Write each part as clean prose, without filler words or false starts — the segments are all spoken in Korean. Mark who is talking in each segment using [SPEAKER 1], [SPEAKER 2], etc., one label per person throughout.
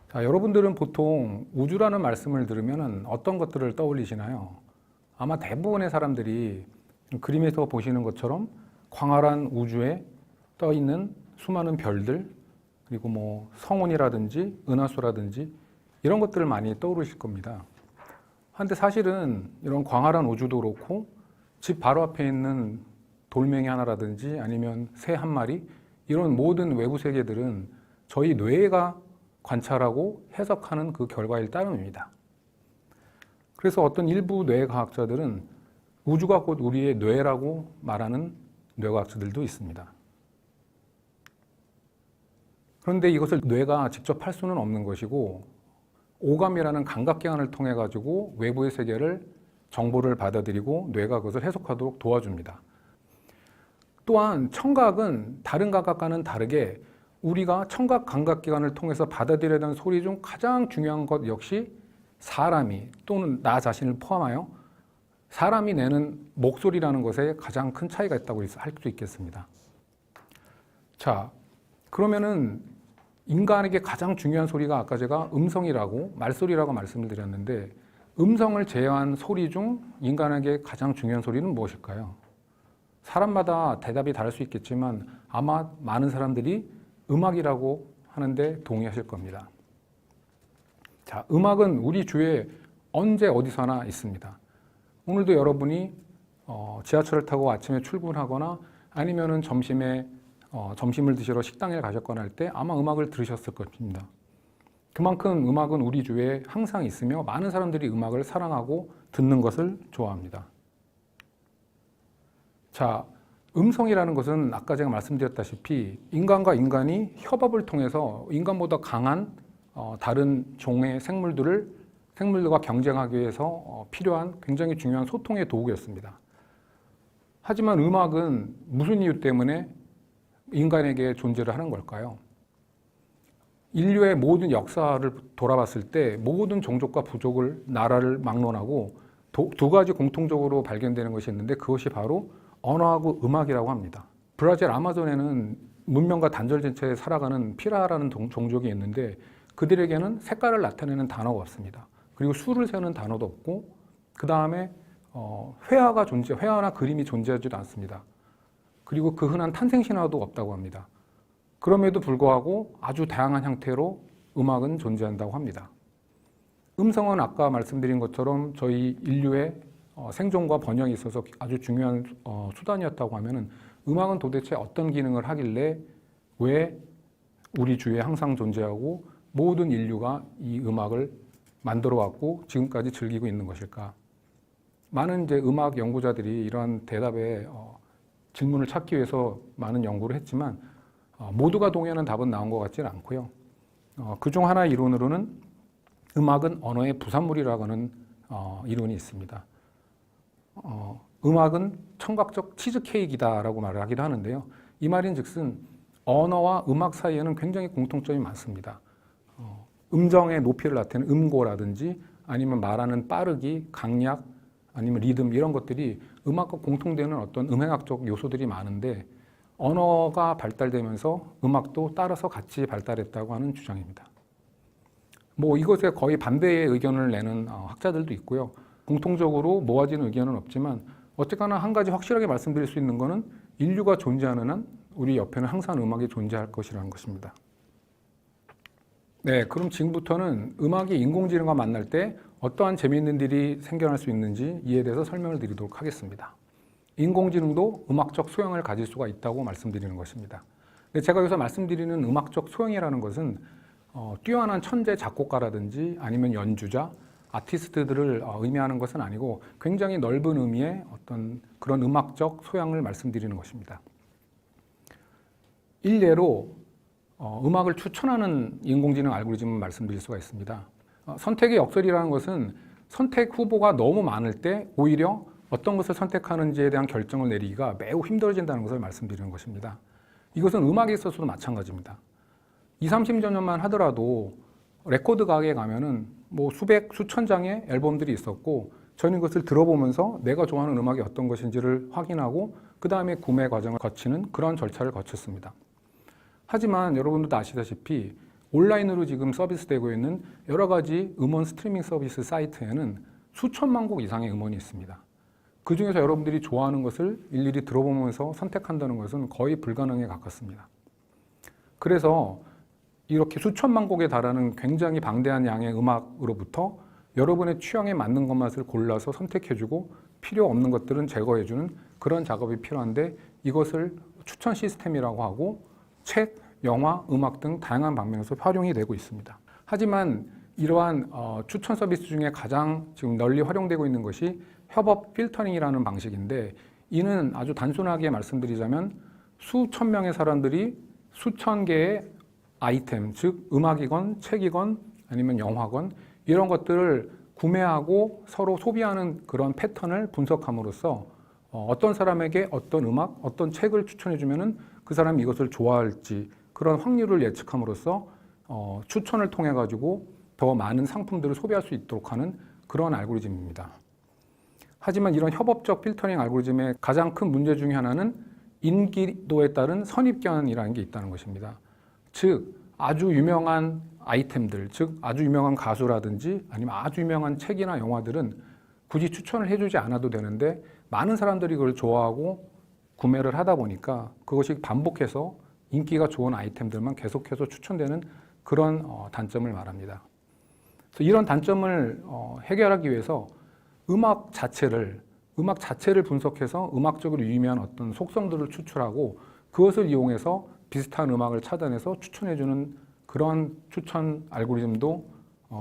[SPEAKER 1] 자, 여러분들은 보통 우주라는 말씀을 들으면 어떤 것들을 떠올리시나요? 아마 대부분의 사람들이 그림에서 보시는 것처럼 광활한 우주에 떠 있는 수많은 별들, 그리고 뭐 성운이라든지 은하수라든지 이런 것들을 많이 떠오르실 겁니다. 한데 사실은 이런 광활한 우주도 그렇고 집 바로 앞에 있는 돌멩이 하나라든지 아니면 새 한 마리, 이런 모든 외부 세계들은 저희 뇌가 관찰하고 해석하는 그 결과일 따름입니다. 그래서 어떤 일부 뇌과학자들은 우주가 곧 우리의 뇌라고 말하는 뇌과학자들도 있습니다. 그런데 이것을 뇌가 직접 할 수는 없는 것이고, 오감이라는 감각기관을 통해 가지고 외부의 세계를 정보를 받아들이고 뇌가 그것을 해석하도록 도와줍니다. 또한 청각은 다른 감각과는 다르게 우리가 청각 감각기관을 통해서 받아들여야 하는 소리 중 가장 중요한 것 역시 사람이 또는 나 자신을 포함하여 사람이 내는 목소리라는 것에 가장 큰 차이가 있다고 할 수 있겠습니다. 자, 그러면은 인간에게 가장 중요한 소리가 아까 제가 음성이라고 말소리라고 말씀을 드렸는데, 음성을 제외한 소리 중 인간에게 가장 중요한 소리는 무엇일까요? 사람마다 대답이 다를 수 있겠지만 아마 많은 사람들이 음악이라고 하는데 동의하실 겁니다. 자, 음악은 우리 주위에 언제 어디서나 있습니다. 오늘도 여러분이 지하철을 타고 아침에 출근하거나 아니면은 점심을 드시러 식당에 가셨거나 할 때 아마 음악을 들으셨을 겁니다. 그만큼 음악은 우리 주위에 항상 있으며 많은 사람들이 음악을 사랑하고 듣는 것을 좋아합니다. 자, 음성이라는 것은 아까 제가 말씀드렸다시피 인간과 인간이 협업을 통해서 인간보다 강한 다른 종의 생물들과 경쟁하기 위해서 필요한 굉장히 중요한 소통의 도구였습니다. 하지만 음악은 무슨 이유 때문에 인간에게 존재를 하는 걸까요? 인류의 모든 역사를 돌아봤을 때 모든 종족과 부족을, 나라를 막론하고 두 가지 공통적으로 발견되는 것이 있는데, 그것이 바로 언어하고 음악이라고 합니다. 브라질 아마존에는 문명과 단절된 채 살아가는 피라라는 종족이 있는데, 그들에게는 색깔을 나타내는 단어가 없습니다. 그리고 수를 세는 단어도 없고, 그 다음에 회화나 그림이 존재하지도 않습니다. 그리고 그 흔한 탄생신화도 없다고 합니다. 그럼에도 불구하고 아주 다양한 형태로 음악은 존재한다고 합니다. 음성은 아까 말씀드린 것처럼 저희 인류의 생존과 번영에 있어서 아주 중요한 수단이었다고 하면은, 음악은 도대체 어떤 기능을 하길래 왜 우리 주위에 항상 존재하고 모든 인류가 이 음악을 만들어 왔고 지금까지 즐기고 있는 것일까? 많은 이제 음악 연구자들이 이러한 대답에 질문을 찾기 위해서 많은 연구를 했지만 모두가 동의하는 답은 나온 것 같지는 않고요. 그중 하나의 이론으로는 음악은 언어의 부산물이라고 하는 이론이 있습니다. 음악은 청각적 치즈케이크이다라고 말을 하기도 하는데요. 이 말인즉슨 언어와 음악 사이에는 굉장히 공통점이 많습니다. 음정의 높이를 나타내는 음고라든지 아니면 말하는 빠르기, 강약, 아니면 리듬, 이런 것들이 음악과 공통되는 어떤 음행학적 요소들이 많은데, 언어가 발달되면서 음악도 따라서 같이 발달했다고 하는 주장입니다. 뭐 이것에 거의 반대의 의견을 내는 학자들도 있고요. 공통적으로 모아진 의견은 없지만 어쨌거나 한 가지 확실하게 말씀드릴 수 있는 것은 인류가 존재하는 한 우리 옆에는 항상 음악이 존재할 것이라는 것입니다. 네, 그럼 지금부터는 음악이 인공지능과 만날 때 어떠한 재미있는 일이 생겨날 수 있는지 이에 대해서 설명을 드리도록 하겠습니다. 인공지능도 음악적 소양을 가질 수가 있다고 말씀드리는 것입니다. 제가 여기서 말씀드리는 음악적 소양이라는 것은 뛰어난 천재 작곡가라든지 아니면 연주자, 아티스트들을 의미하는 것은 아니고 굉장히 넓은 의미의 어떤 그런 음악적 소양을 말씀드리는 것입니다. 일례로 음악을 추천하는 인공지능 알고리즘을 말씀드릴 수가 있습니다. 선택의 역설이라는 것은 선택 후보가 너무 많을 때 오히려 어떤 것을 선택하는지에 대한 결정을 내리기가 매우 힘들어진다는 것을 말씀드리는 것입니다. 이것은 음악에 있어서도 마찬가지입니다. 20, 30년만 하더라도 레코드 가게에 가면은 뭐 수천 장의 앨범들이 있었고 저는 이것을 들어보면서 내가 좋아하는 음악이 어떤 것인지를 확인하고 그 다음에 구매 과정을 거치는 그런 절차를 거쳤습니다. 하지만 여러분들도 아시다시피 온라인으로 지금 서비스되고 있는 여러 가지 음원 스트리밍 서비스 사이트에는 수천만 곡 이상의 음원이 있습니다. 그 중에서 여러분들이 좋아하는 것을 일일이 들어보면서 선택한다는 것은 거의 불가능에 가깝습니다. 그래서 이렇게 수천만 곡에 달하는 굉장히 방대한 양의 음악으로부터 여러분의 취향에 맞는 것만을 골라서 선택해주고 필요 없는 것들은 제거해주는 그런 작업이 필요한데 이것을 추천 시스템이라고 하고 책, 영화, 음악 등 다양한 방면에서 활용이 되고 있습니다. 하지만 이러한 추천 서비스 중에 가장 지금 널리 활용되고 있는 것이 협업 필터링이라는 방식인데 이는 아주 단순하게 말씀드리자면 수천 명의 사람들이 수천 개의 아이템, 즉 음악이건 책이건 아니면 영화건 이런 것들을 구매하고 서로 소비하는 그런 패턴을 분석함으로써 어떤 사람에게 어떤 음악, 어떤 책을 추천해주면은 그 사람이 이것을 좋아할지 그런 확률을 예측함으로써 추천을 통해 가지고 더 많은 상품들을 소비할 수 있도록 하는 그런 알고리즘입니다. 하지만 이런 협업적 필터링 알고리즘의 가장 큰 문제 중에 하나는 인기도에 따른 선입견이라는 게 있다는 것입니다. 즉 아주 유명한 아이템들, 즉 아주 유명한 가수라든지 아니면 아주 유명한 책이나 영화들은 굳이 추천을 해주지 않아도 되는데 많은 사람들이 그걸 좋아하고 구매를 하다 보니까 그것이 반복해서 인기가 좋은 아이템들만 계속해서 추천되는 그런 단점을 말합니다. 그래서 이런 단점을 해결하기 위해서 음악 자체를 분석해서 음악적으로 유의미한 어떤 속성들을 추출하고 그것을 이용해서 비슷한 음악을 찾아내서 추천해주는 그런 추천 알고리즘도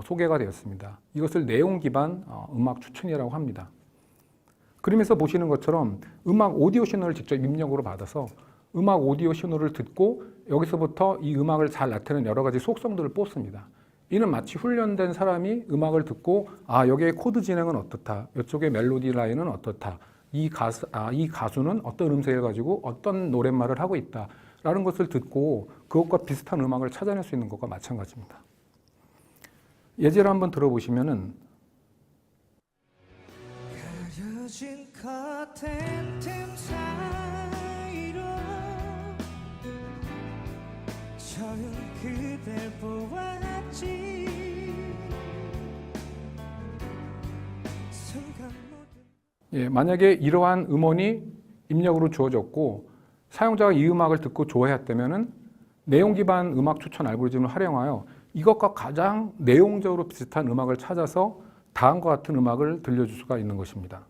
[SPEAKER 1] 소개가 되었습니다. 이것을 내용 기반 음악 추천이라고 합니다. 그림에서 보시는 것처럼 음악 오디오 신호를 직접 입력으로 받아서 음악 오디오 신호를 듣고 여기서부터 이 음악을 잘 나타내는 여러 가지 속성들을 뽑습니다. 이는 마치 훈련된 사람이 음악을 듣고 여기의 코드 진행은 어떻다, 이쪽의 멜로디 라인은 어떻다, 이 가수는 어떤 음색을 가지고 어떤 노랫말을 하고 있다 라는 것을 듣고 그것과 비슷한 음악을 찾아낼 수 있는 것과 마찬가지입니다. 예제를 한번 들어보시면은 가려진 커튼 틈 사이로 처음 그댈 보았지 만약에 이러한 음원이 입력으로 주어졌고 사용자가 이 음악을 듣고 좋아했다면 내용 기반 음악 추천 알고리즘을 활용하여 이것과 가장 내용적으로 비슷한 음악을 찾아서 다음과 같은 음악을 들려줄 수가 있는 것입니다.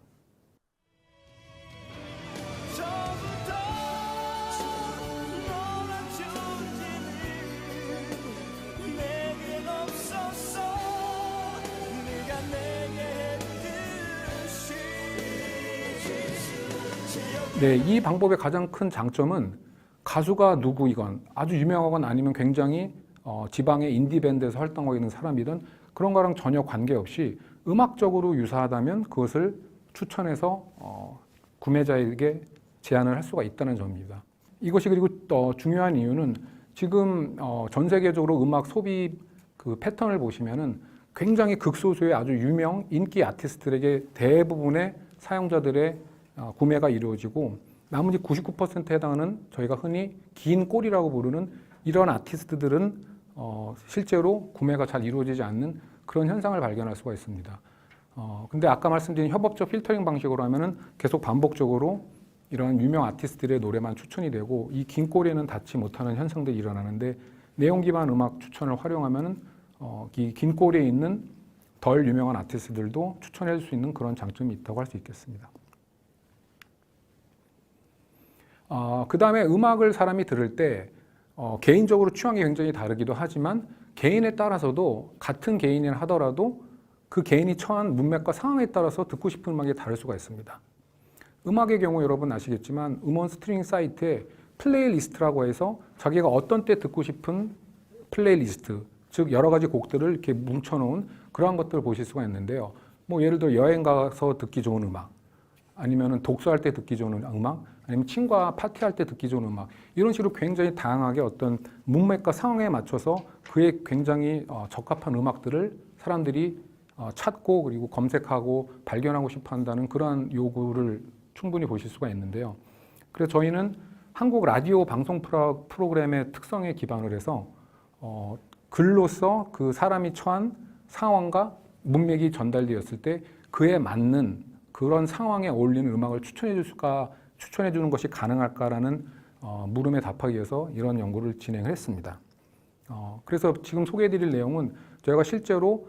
[SPEAKER 1] 네, 이 방법의 가장 큰 장점은 가수가 누구이건 아주 유명하건 아니면 굉장히 지방의 인디밴드에서 활동하고 있는 사람이든 그런 거랑 전혀 관계없이 음악적으로 유사하다면 그것을 추천해서 구매자에게 제안을 할 수가 있다는 점입니다. 이것이 그리고 중요한 이유는 지금 전 세계적으로 음악 소비 그 패턴을 보시면은 굉장히 극소수의 아주 유명 인기 아티스트들에게 대부분의 사용자들의 구매가 이루어지고 나머지 99%에 해당하는 저희가 흔히 긴 꼴이라고 부르는 이런 아티스트들은 실제로 구매가 잘 이루어지지 않는 그런 현상을 발견할 수가 있습니다. 근데 아까 말씀드린 협업적 필터링 방식으로 하면은 계속 반복적으로 이런 유명 아티스트들의 노래만 추천이 되고 이 긴 꼴에는 닿지 못하는 현상들이 일어나는데 내용 기반 음악 추천을 활용하면은 이 긴 꼴에 있는 덜 유명한 아티스트들도 추천해 줄 수 있는 그런 장점이 있다고 할 수 있겠습니다. 그 다음에 음악을 사람이 들을 때 개인적으로 취향이 굉장히 다르기도 하지만 개인에 따라서도 같은 개인이라 하더라도 그 개인이 처한 문맥과 상황에 따라서 듣고 싶은 음악이 다를 수가 있습니다. 음악의 경우 여러분 아시겠지만 음원 스트리밍 사이트에 플레이리스트라고 해서 자기가 어떤 때 듣고 싶은 플레이리스트, 즉 여러 가지 곡들을 이렇게 뭉쳐놓은 그러한 것들을 보실 수가 있는데요. 뭐 예를 들어 여행 가서 듣기 좋은 음악, 아니면 독서할 때 듣기 좋은 음악, 아니면 친구와 파티할 때 듣기 좋은 음악, 이런 식으로 굉장히 다양하게 어떤 문맥과 상황에 맞춰서 그에 굉장히 적합한 음악들을 사람들이 찾고 그리고 검색하고 발견하고 싶어 한다는 그러한 요구를 충분히 보실 수가 있는데요. 그래서 저희는 한국 라디오 방송 프로그램의 특성에 기반을 해서 글로서 그 사람이 처한 상황과 문맥이 전달되었을 때 그에 맞는 그런 상황에 어울리는 음악을 추천해 주는 것이 가능할까라는 물음에 답하기 위해서 이런 연구를 진행을 했습니다. 그래서 지금 소개해 드릴 내용은 저희가 실제로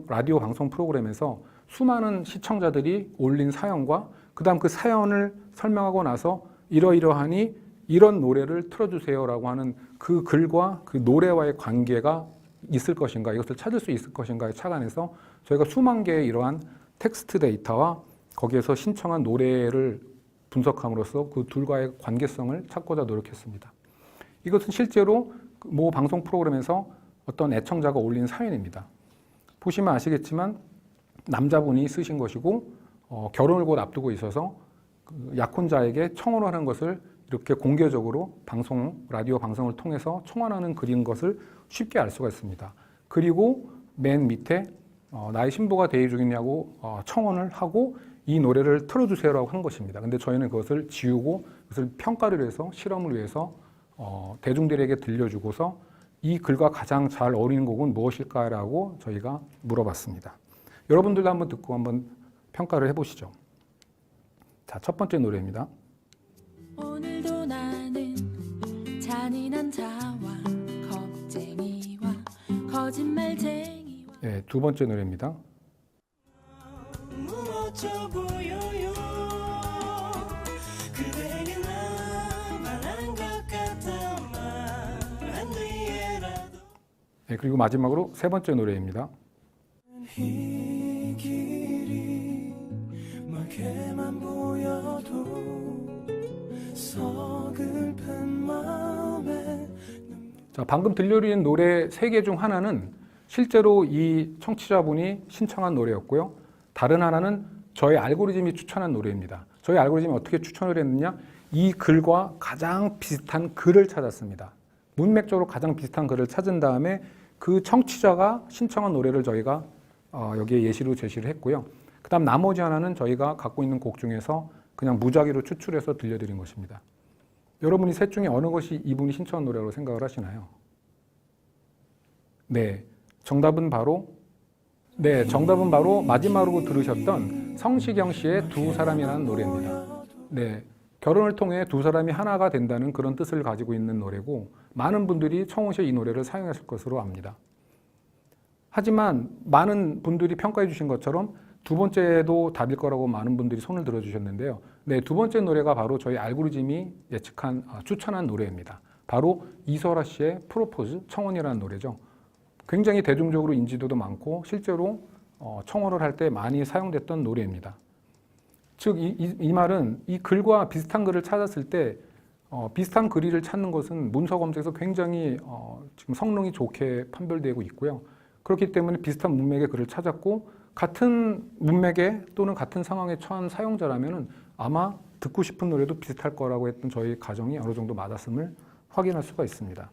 [SPEAKER 1] 라디오 방송 프로그램에서 수많은 시청자들이 올린 사연과 그다음 그 사연을 설명하고 나서 이러이러하니 이런 노래를 틀어주세요라고 하는 그 글과 그 노래와의 관계가 있을 것인가, 이것을 찾을 수 있을 것인가에 착안해서 저희가 수만 개의 이러한 텍스트 데이터와 거기에서 신청한 노래를 분석함으로써 그 둘과의 관계성을 찾고자 노력했습니다. 이것은 실제로 모 방송 프로그램에서 어떤 애청자가 올린 사연입니다. 보시면 아시겠지만 남자분이 쓰신 것이고 결혼을 곧 앞두고 있어서 그 약혼자에게 청혼을 하는 것을 이렇게 공개적으로 라디오 방송을 통해서 청혼하는 글인 것을 쉽게 알 수가 있습니다. 그리고 맨 밑에 나의 신부가 대기 중이냐고 청혼을 하고 이 노래를 틀어주세요라고 한 것입니다. 근데 저희는 그것을 지우고 그것을 평가를 해서 실험을 위해서 대중들에게 들려주고서 이 글과 가장 잘 어울리는 곡은 무엇일까라고 저희가 물어봤습니다. 여러분들도 한번 듣고 한번 평가를 해보시죠. 자, 첫 번째 노래입니다.
[SPEAKER 2] 오늘도 나는 잔인한 자와 겁쟁이와 거짓말쟁이와
[SPEAKER 1] 네, 두 번째 노래입니다.
[SPEAKER 2] 무어져 보여요 그대에게 난 말한 것 같아 말한 뒤에라도
[SPEAKER 1] 네, 그리고 마지막으로 세 번째 노래입니다.
[SPEAKER 2] 이 길이 멀게만 보여도 서글픈 마음에
[SPEAKER 1] 자, 방금 들려드린 노래 3개 중 하나는 실제로 이 청취자분이 신청한 노래였고요. 다른 하나는 저희 알고리즘이 추천한 노래입니다. 저희 알고리즘이 어떻게 추천을 했느냐? 이 글과 가장 비슷한 글을 찾았습니다. 문맥적으로 가장 비슷한 글을 찾은 다음에 그 청취자가 신청한 노래를 저희가 여기에 예시로 제시를 했고요. 그 다음 나머지 하나는 저희가 갖고 있는 곡 중에서 그냥 무작위로 추출해서 들려드린 것입니다. 여러분이 셋 중에 어느 것이 이분이 신청한 노래라고 생각을 하시나요? 네, 정답은 바로 마지막으로 들으셨던 성시경 씨의 두 사람이라는 노래입니다. 네, 결혼을 통해 두 사람이 하나가 된다는 그런 뜻을 가지고 있는 노래고 많은 분들이 청혼 시에 이 노래를 사용했을 것으로 압니다. 하지만 많은 분들이 평가해 주신 것처럼 두 번째도 답일 거라고 많은 분들이 손을 들어주셨는데요. 네, 두 번째 노래가 바로 저희 알고리즘이 추천한 노래입니다. 바로 이소라 씨의 프로포즈, 청혼이라는 노래죠. 굉장히 대중적으로 인지도도 많고 실제로 청혼을 할 때 많이 사용됐던 노래입니다. 즉, 이 말은 이 글과 비슷한 글을 찾았을 때 비슷한 글을 찾는 것은 문서 검색에서 굉장히 지금 성능이 좋게 판별되고 있고요. 그렇기 때문에 비슷한 문맥의 글을 찾았고 같은 문맥에 또는 같은 상황에 처한 사용자라면 아마 듣고 싶은 노래도 비슷할 거라고 했던 저희 가정이 어느 정도 맞았음을 확인할 수가 있습니다.